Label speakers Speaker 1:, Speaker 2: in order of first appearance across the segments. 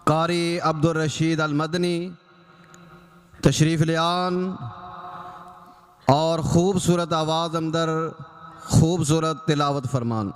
Speaker 1: कारी अब्दुल रशीद अल मदनी तशरीफ़ ले आन और खूबसूरत आवाज़ अंदर खूबसूरत तिलावत फरमान।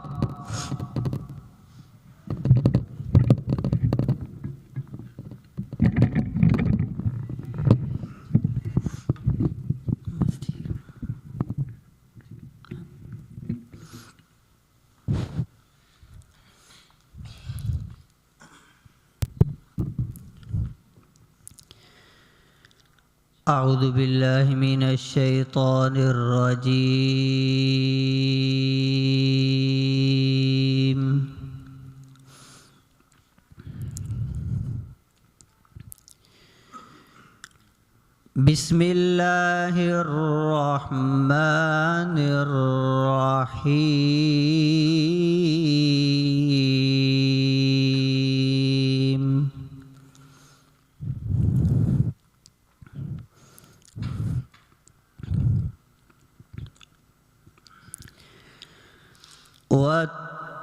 Speaker 2: أعوذ بالله من الشيطان الرجيم بسم الله الرحمن الرحيم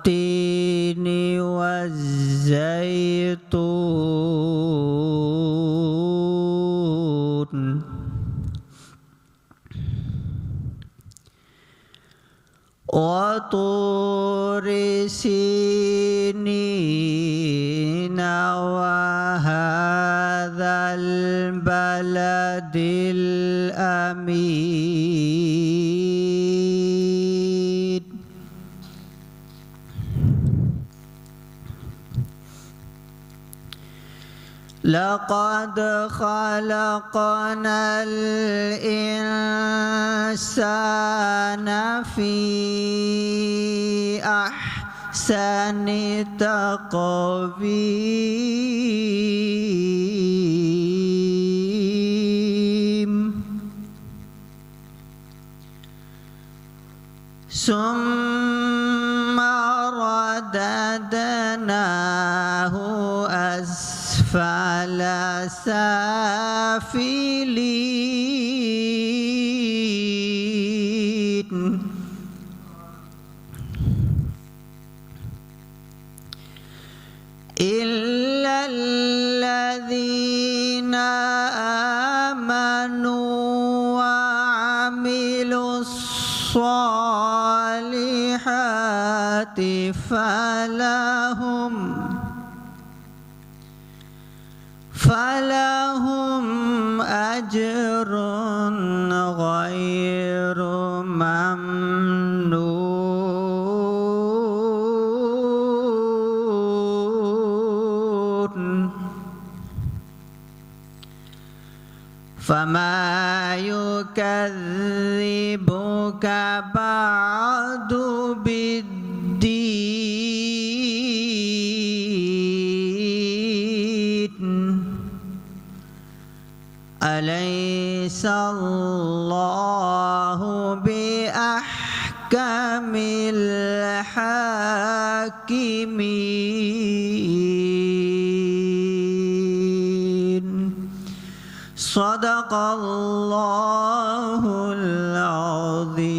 Speaker 2: والتين والزيتون وطور سينين وهذا البلد الأمين لقد خلقنا الإنسان في أحسن تقويم ثم رددناه أسفل سافلين إلا الذين آمنوا وعملوا الصالحات فلهم أجر غير ممنون فما يكذبك بعد بالدين أليس الله بأحكم الحاكمين صدق الله العظيم.